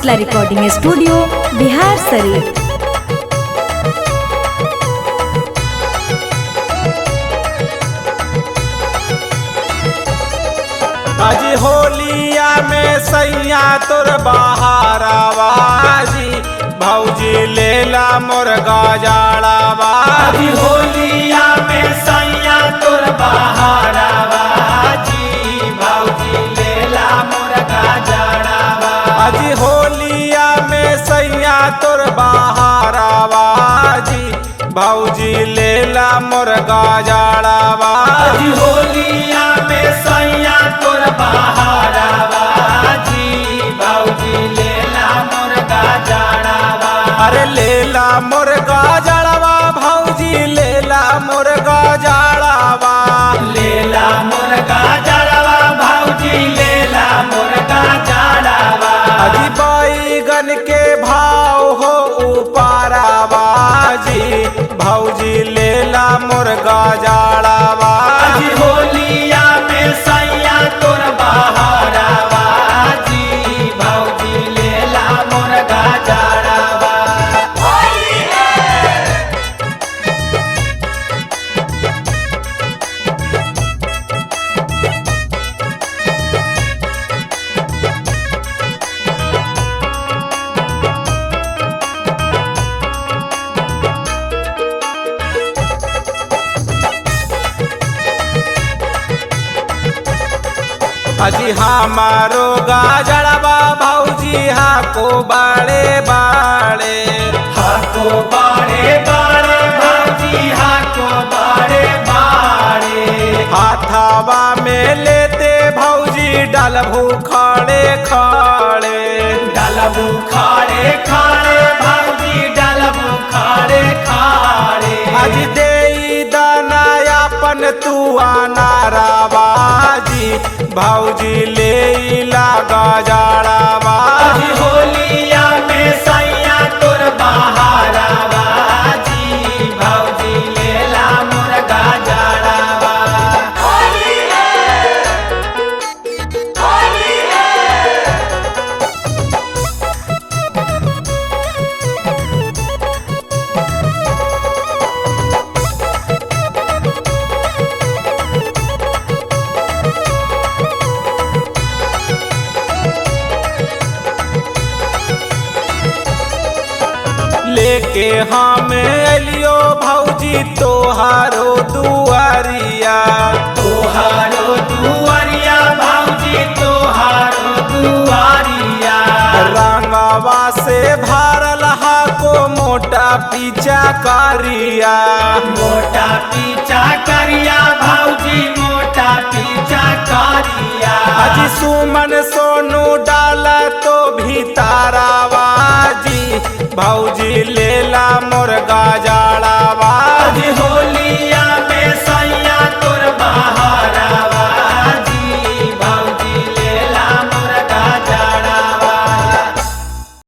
Shitala recording studio Bihar Sharif. आज होलिया में सैया तोर बहारावाजी भौजी लेला मोर गजाड़ावाजी। होलिया में सैया तोर बहारावाजी भौजी लेला मोर गजाड़ावाजी। होलिया में सैया तोर बहारावाजी भौजी लेला मोर गजाड़ावाजी। होलिया में सैया तोर बहारावाजी भौजी लेला मोर गजाड़ावा। अरे लेला मोर गजाड़ावा भौजी लेला मोर गजाड़ावा। लेला मोर गजाड़ावा भौजी लेला मोर गजाड़ावा। अजी बैगन के भाव हो उपारावाजी भौजी लेला मोर गजाड़ावा। अजी होलिया में सैया तोर बहारावाजी भौजी लेला मोर गजाड़ावा। अजी हमारो गजाड़ावा भौजी हाको बाड़े बाड़े। हाको बाड़े बाड़े भौजी हाको बाड़े बाड़े। हाथावा में लेते भौजी डालभू खाड़े खाड़े। डालभू खाड़े खाड़े भौजी डालभू खाड़े खाड़े। अजी दे दानायापन तू अनारावाजी भौजी लेला गजाड़ावाजी। होलिया में सैया तोर बहारावाजी भौजी लेला मोर गजाड़ावा। लेके हम अलियो भौजी तोहारो दुआरिया। तोहारो दुआरिया भौजी तोहारो दुआरिया। रंगवा से भारल हाको मोटा पीछा करिया। मोटा पीछा करिया भौजी